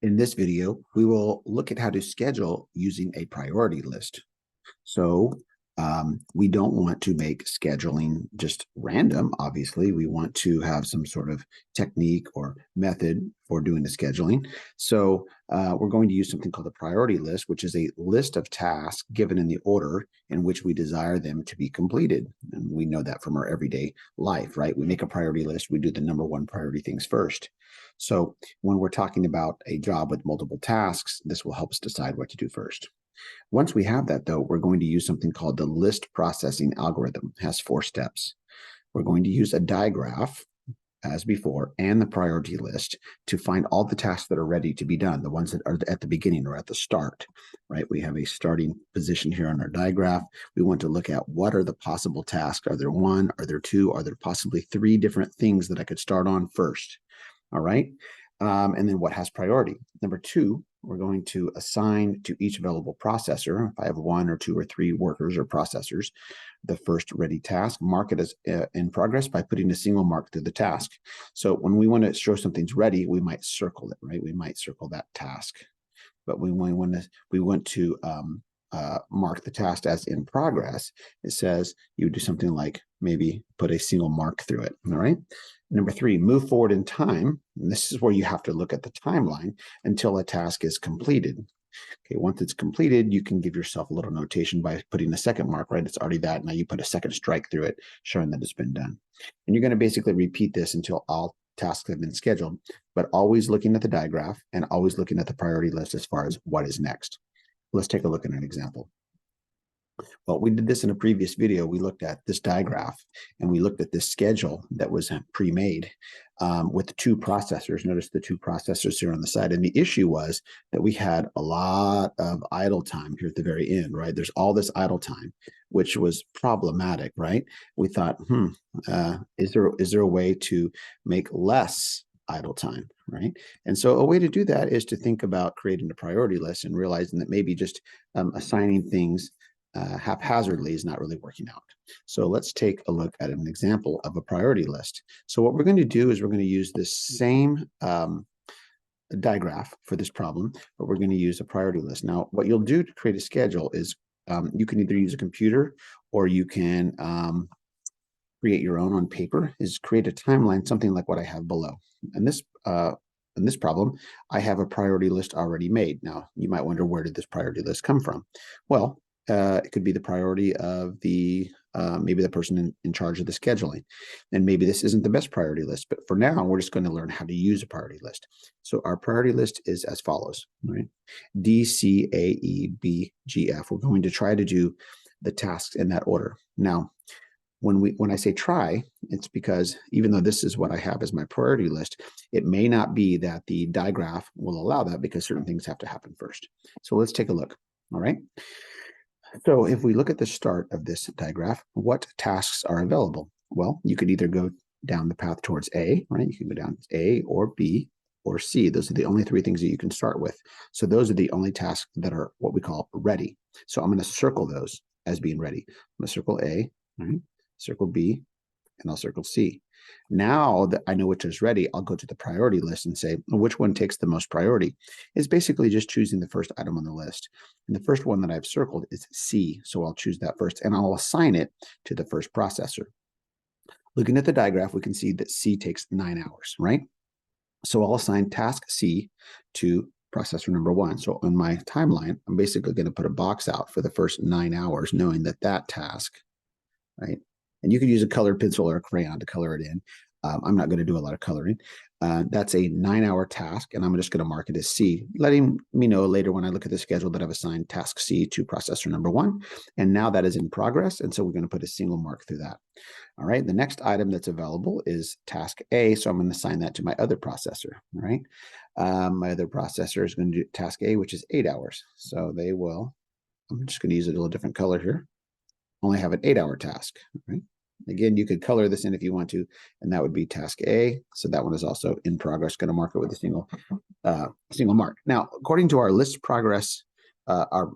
In this video, we will look at how to schedule using a priority list. So we don't want to make scheduling just random. Obviously, we want to have some sort of technique or method for doing the scheduling. So we're going to use something called a priority list, which is a list of tasks given in the order in which we desire them to be completed. And we know that from our everyday life, right? We make a priority list. We do the number one priority things first. So when we're talking about a job with multiple tasks, this will help us decide what to do first. Once we have that, though, we're going to use something called the list processing algorithm. It has 4 steps. We're going to use a digraph, as before, and the priority list to find all the tasks that are ready to be done, the ones that are at the beginning or at the start, right? We have a starting position here on our digraph. We want to look at what are the possible tasks. Are there 1? Are there 2? Are there possibly 3 different things that I could start on first? All right. And then what has priority? Number 2, we're going to assign to each available processor, if I have 1 or 2 or 3 workers or processors, the first ready task, mark it as in progress by putting a single mark through the task. So when we want to show something's ready, we might circle it, right? We might circle that task. But we want to mark the task as in progress. It says you would do something like maybe put a single mark through it. All right. Number 3, move forward in time. And this is where you have to look at the timeline until a task is completed. Okay, once it's completed, you can give yourself a little notation by putting a second mark, right? It's already that. Now you put a second strike through it, showing that it's been done. And you're going to basically repeat this until all tasks have been scheduled, but always looking at the digraph and always looking at the priority list as far as what is next. Let's take a look at an example. Well, we did this in a previous video. We looked at this digraph and we looked at this schedule that was pre-made with 2 processors. Notice the 2 processors here on the side. And the issue was that we had a lot of idle time here at the very end, right? There's all this idle time, which was problematic, right? We thought, is there a way to make less idle time, right? And so a way to do that is to think about creating a priority list and realizing that maybe just assigning things haphazardly is not really working out. So let's take a look at an example of a priority list. So what we're going to do is we're going to use this same digraph for this problem, but we're going to use a priority list. Now, what you'll do to create a schedule is you can either use a computer or you can create your own on paper, is create a timeline, something like what I have below. And in this problem, I have a priority list already made. Now, you might wonder, where did this priority list come from? Well, it could be the priority of the maybe the person in charge of the scheduling. And maybe this isn't the best priority list, but for now, we're just going to learn how to use a priority list. So our priority list is as follows, right? D, C, A, E, B, G, F. We're going to try to do the tasks in that order. Now, when I say try, it's because even though this is what I have as my priority list, it may not be that the digraph will allow that because certain things have to happen first. So let's take a look. All right. So if we look at the start of this digraph, what tasks are available? Well, you could either go down the path towards A, right? You can go down A or B or C. Those are the only 3 things that you can start with. So those are the only tasks that are what we call ready. So I'm going to circle those as being ready. I'm going to circle A, right? Circle B, and I'll circle C. Now that I know which is ready, I'll go to the priority list and say, which one takes the most priority? It's basically just choosing the first item on the list. And the first one that I've circled is C, so I'll choose that first, and I'll assign it to the first processor. Looking at the digraph, we can see that C takes 9 hours, right? So I'll assign task C to processor number 1. So on my timeline, I'm basically going to put a box out for the first 9 hours, knowing that that task, right? And you could use a colored pencil or a crayon to color it in. I'm not going to do a lot of coloring. That's a 9-hour task, and I'm just going to mark it as C, letting me know later when I look at the schedule that I've assigned task C to processor number 1. And now that is in progress, and so we're going to put a single mark through that. All right, the next item that's available is task A, so I'm going to assign that to my other processor. All right, my other processor is going to do task A, which is 8 hours. So they will, I'm just going to use a little different color here, only have an 8-hour task, right? Again, you could color this in if you want to, and that would be task A. So that one is also in progress. Going to mark it with a single mark. Now, according to our list progress, our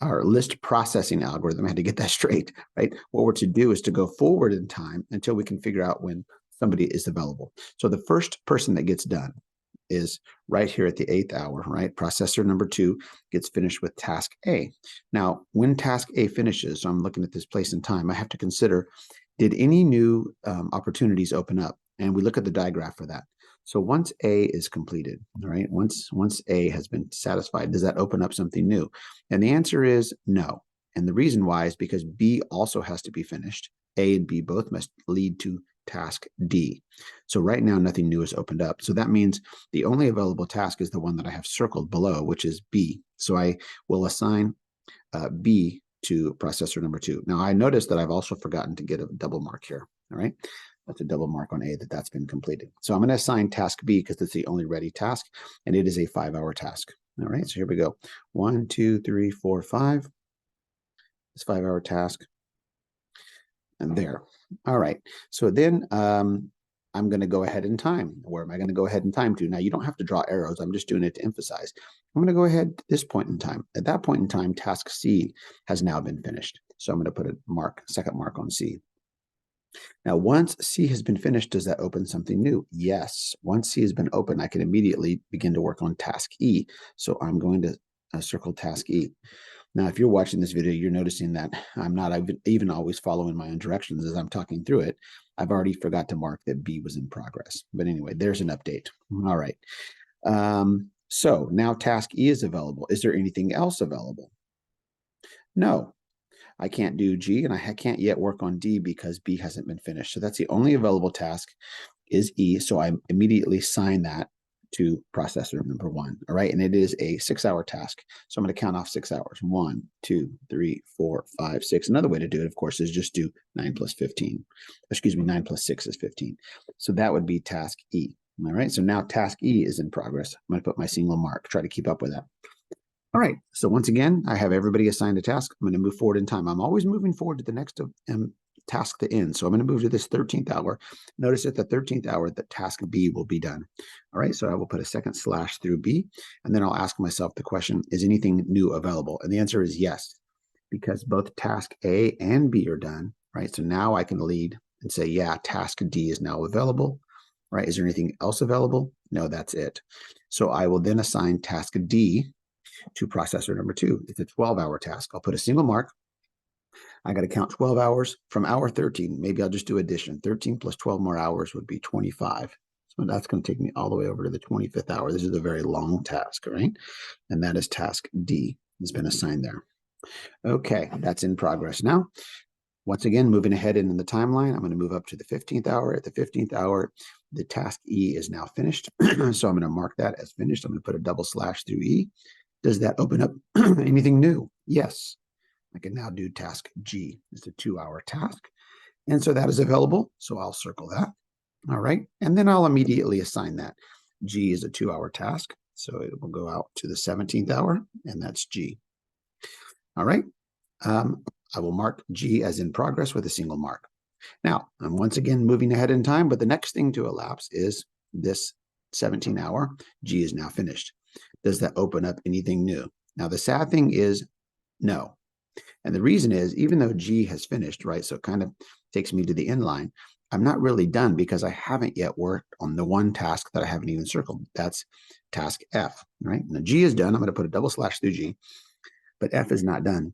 list processing algorithm, I had to get that straight, right? What we're to do is to go forward in time until we can figure out when somebody is available. So the first person that gets done is right here at the 8th hour, right? Processor number 2 gets finished with task A. Now, when task A finishes, so I'm looking at this place and time, I have to consider, did any new opportunities open up? And we look at the diagram for that. So once A is completed, all right, once A has been satisfied, does that open up something new? And the answer is no. And the reason why is because B also has to be finished. A and B both must lead to task D. So right now, nothing new is opened up. So that means the only available task is the one that I have circled below, which is B. So I will assign B to processor number 2. Now I noticed that I've also forgotten to get a double mark here. All right. That's a double mark on A that's been completed. So I'm going to assign task B because it's the only ready task, and it is a 5-hour task. All right. So here we go. 1, 2, 3, 4, 5. This 5-hour task. And there. All right. So then I'm going to go ahead in time. Where am I going to go ahead in time to? Now, you don't have to draw arrows. I'm just doing it to emphasize. I'm going to go ahead at this point in time. At that point in time, task C has now been finished. So I'm going to put a mark, second mark on C. Now, once C has been finished, does that open something new? Yes. Once C has been opened, I can immediately begin to work on task E. So I'm going to circle task E. Now, if you're watching this video, you're noticing that I'm not even always following my own directions as I'm talking through it. I've already forgot to mark that B was in progress. But anyway, there's an update. All right. So now task E is available. Is there anything else available? No. I can't do G, and I can't yet work on D because B hasn't been finished. So that's the only available task is E. So I immediately assign that to processor number 1. All right. And it is a 6-hour task. So I'm going to count off 6 hours. 1, 2, 3, 4, 5, 6. Another way to do it, of course, is just do 9 plus 15. Excuse me, 9 plus 6 is 15. So that would be task E. All right. So now task E is in progress. I'm going to put my single mark, try to keep up with that. All right. So once again, I have everybody assigned a task. I'm going to move forward in time. I'm always moving forward to the next task to end. So I'm going to move to this 13th hour. Notice at the 13th hour, the task B will be done. All right. So I will put a second slash through B, and then I'll ask myself the question, is anything new available? And the answer is yes, because both task A and B are done. Right. So now I can lead and say, yeah, task D is now available. Right. Is there anything else available? No, that's it. So I will then assign task D to processor number 2. It's a 12-hour task. I'll put a single mark. I got to count 12 hours from hour 13. Maybe I'll just do addition. 13 plus 12 more hours would be 25. So that's going to take me all the way over to the 25th hour. This is a very long task, right? And that is task D. Has been assigned there. Okay, that's in progress now. Once again, moving ahead in the timeline, I'm going to move up to the 15th hour. At the 15th hour, the task E is now finished. So I'm going to mark that as finished. I'm going to put a double slash through E. Does that open up anything new? Yes. I can now do task G. It's a 2-hour task. And so that is available. So I'll circle that. All right. And then I'll immediately assign that. G is a 2-hour task. So it will go out to the 17th hour, and that's G. All right. I will mark G as in progress with a single mark. Now, I'm once again moving ahead in time, but the next thing to elapse is this 17-hour. G is now finished. Does that open up anything new? Now, the sad thing is no. And the reason is, even though G has finished, right, so it kind of takes me to the end line, I'm not really done because I haven't yet worked on the one task that I haven't even circled. That's task F, right? Now, G is done. I'm going to put a double slash through G, but F is not done.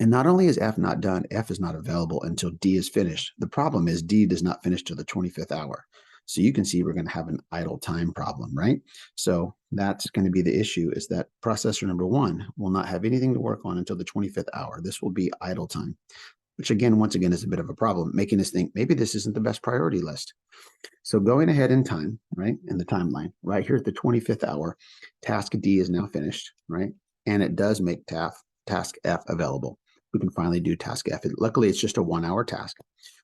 And not only is F not done, F is not available until D is finished. The problem is D does not finish till the 25th hour. So you can see we're going to have an idle time problem, right? So that's going to be the issue, is that processor number 1 will not have anything to work on until the 25th hour. This will be idle time, which again, once again, is a bit of a problem, making us think maybe this isn't the best priority list. So going ahead in time, right, in the timeline, right here at the 25th hour, task D is now finished, right? And it does make task F available. We can finally do task F. Luckily, it's just a 1-hour task.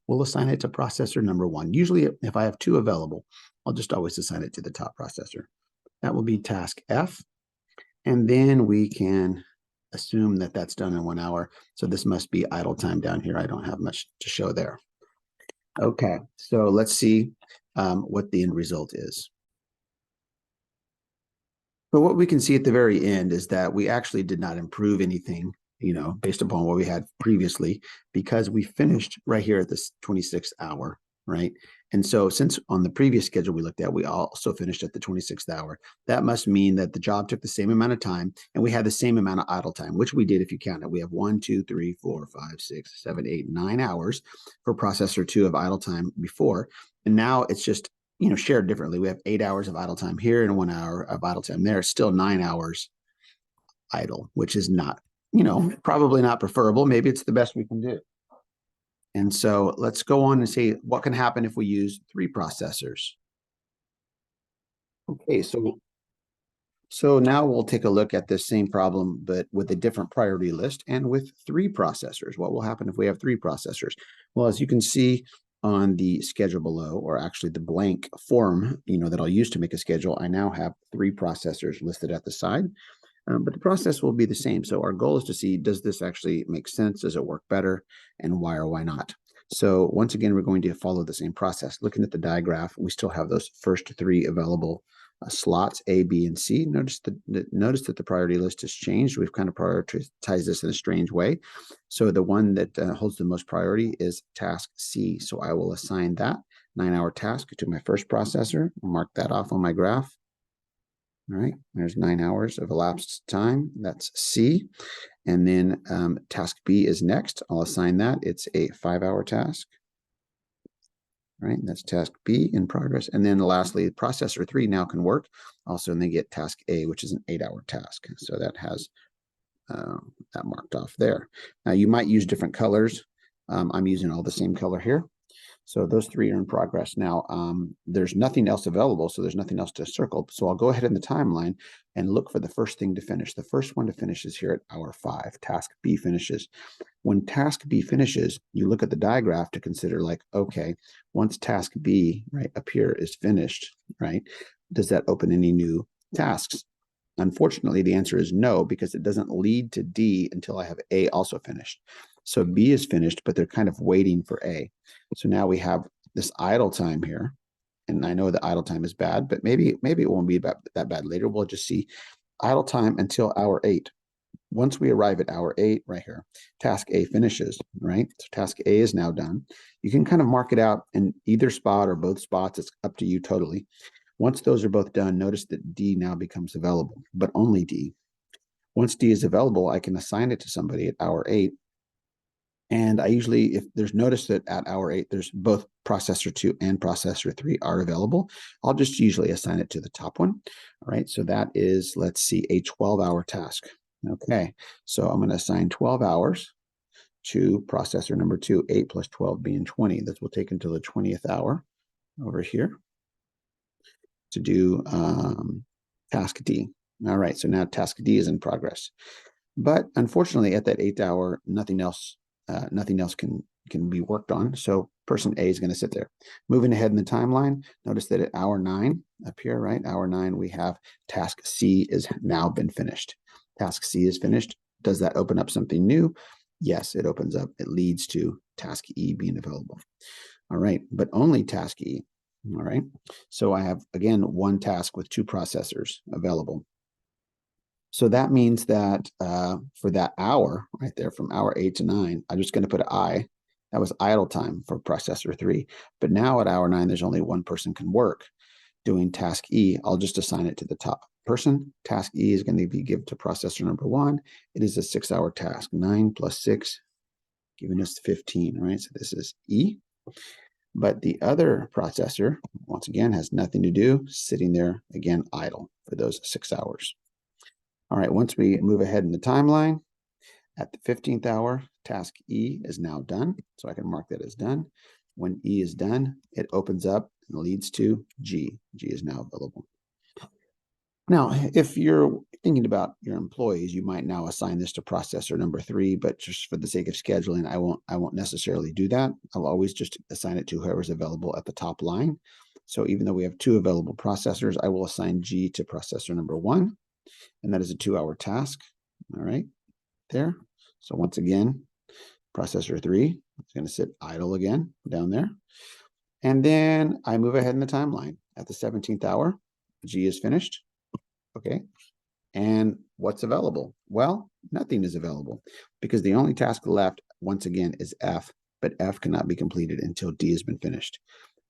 We'll assign it to processor number 1. Usually, if I have 2 available, I'll just always assign it to the top processor. That will be task F. And then we can assume that that's done in 1 hour. So this must be idle time down here. I don't have much to show there. Okay, so let's see what the end result is. But what we can see at the very end is that we actually did not improve anything, based upon what we had previously, because we finished right here at this 26th hour, right? And so since on the previous schedule we looked at, we also finished at the 26th hour, that must mean that the job took the same amount of time and we had the same amount of idle time, which we did if you count it. We have 1, 2, 3, 4, 5, 6, 7, 8, 9 hours for processor 2 of idle time before. And now it's just, shared differently. We have 8 hours of idle time here and 1 hour of idle time there. It's still 9 hours idle, which is not, probably not preferable. Maybe it's the best we can do. And so let's go on and see what can happen if we use 3 processors. Okay, so now we'll take a look at this same problem, but with a different priority list and with 3 processors. What will happen if we have 3 processors? Well, as you can see on the schedule below, or actually the blank form, that I'll use to make a schedule, I now have 3 processors listed at the side. But the process will be the same. So our goal is to see, does this actually make sense? Does it work better? And why or why not? So once again, we're going to follow the same process. Looking at the diagraph, we still have those first 3 available slots, A, B, and C. Notice that the priority list has changed. We've kind of prioritized this in a strange way. So the one that holds the most priority is task C. So I will assign that 9-hour task to my first processor. I'll mark that off on my graph. All right, there's 9 hours of elapsed time. That's C. And then task B is next. I'll assign that. It's a 5-hour task. All right, that's task B in progress. And then lastly, processor 3 now can work. Also, and they get task A, which is an 8-hour task. So that has that marked off there. Now, you might use different colors. I'm using all the same color here. So those 3 are in progress. Now, there's nothing else available, so there's nothing else to circle. So I'll go ahead in the timeline and look for the first thing to finish. The first one to finish is here at hour 5. Task B finishes. When task B finishes, you look at the diagraph to consider like, okay, once task B, right, up here is finished, right, does that open any new tasks? Unfortunately, the answer is no, because it doesn't lead to D until I have A also finished. So B is finished, but they're kind of waiting for A. So now we have this idle time here. And I know the idle time is bad, but maybe it won't be that bad later. We'll just see idle time until hour 8. Once we arrive at hour 8, right here, task A finishes, right? So task A is now done. You can kind of mark it out in either spot or both spots. It's up to you totally. Once those are both done, notice that D now becomes available, but only D. Once D is available, I can assign it to somebody at hour 8. And I usually, if there's notice that at hour 8, there's both processor 2 and processor 3 are available, I'll just usually assign it to the top one. All right, so that is, let's see, a 12-hour task. Okay, so I'm going to assign 12 hours to processor number 2, 8 plus 12 being 20. This will take until the 20th hour over here to do task D. All right, so now task D is in progress. But unfortunately, at that 8th hour, nothing else can be worked on. So person A is going to sit there. Moving ahead in the timeline, notice that at hour 9 up here, right? Hour 9, we have task C is now been finished. Task C is finished. Does that open up something new? Yes, it opens up. It leads to task E being available. All right, but only task E. All right, so I have, again, one task with 2 processors available. So that means that for that hour right there, from hour 8 to 9, I'm just going to put an I. That was idle time for processor 3. But now at hour 9, there's only one person can work doing task E. I'll just assign it to the top person. Task E is going to be given to processor number 1. It is a 6-hour task. 9 plus 6, giving us 15. All right, so this is E. But the other processor, once again, has nothing to do, sitting there, again, idle for those 6 hours. All right, once we move ahead in the timeline, at the 15th hour, task E is now done. So I can mark that as done. When E is done, it opens up and leads to G. G is now available. Now, if you're thinking about your employees, you might now assign this to processor number 3, but just for the sake of scheduling, I won't necessarily do that. I'll always just assign it to whoever's available at the top line. So even though we have 2 available processors, I will assign G to processor number 1, and that is a 2-hour task. All right, there. So once again, processor 3 is going to sit idle again down there. And then I move ahead in the timeline. At the 17th hour, G is finished. Okay. And what's available? Well, nothing is available because the only task left, once again, is F. but F cannot be completed until D has been finished.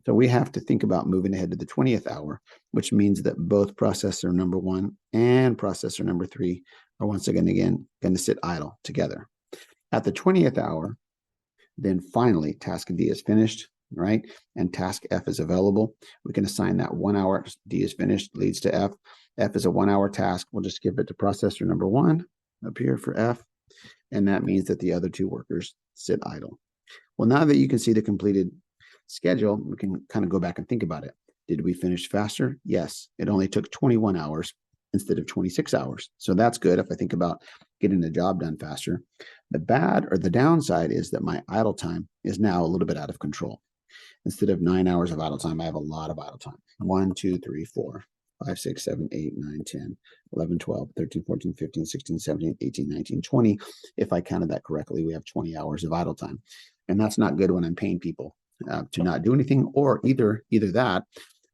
So we have to think about moving ahead to the 20th hour, which means that both processor number 1 and processor number 3 are once again going to sit idle together. At the 20th hour, then finally task D is finished, right? And task F is available. We can assign that 1 hour. D is finished, leads to F. F is a 1 hour task. We'll just give it to processor number 1 up here for F. And that means that the other 2 workers sit idle. Well, now that you can see the completed schedule, we can kind of go back and think about it. Did we finish faster? Yes. It only took 21 hours instead of 26 hours. So that's good if I think about getting the job done faster. The bad or the downside is that my idle time is now a little bit out of control. Instead of 9 hours of idle time, I have a lot of idle time. 1, 2, 3, 4, 5, 6, 7, 8, 9, 10, 11, 12, 13, 14, 15, 16, 17, 18, 19, 20. If I counted that correctly, we have 20 hours of idle time. And that's not good when I'm paying people to not do anything, or either that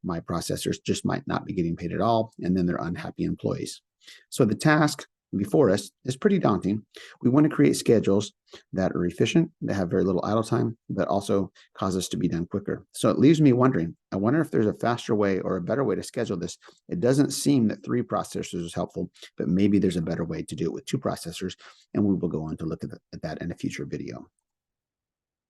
my processors just might not be getting paid at all, and then they're unhappy employees. So the task before us is pretty daunting. We want to create schedules that are efficient, that have very little idle time, but also cause us to be done quicker. So it leaves me wondering, I wonder if there's a faster way or a better way to schedule this. It doesn't seem that 3 processors is helpful, but maybe there's a better way to do it with 2 processors, and we will go on to look at that in a future video.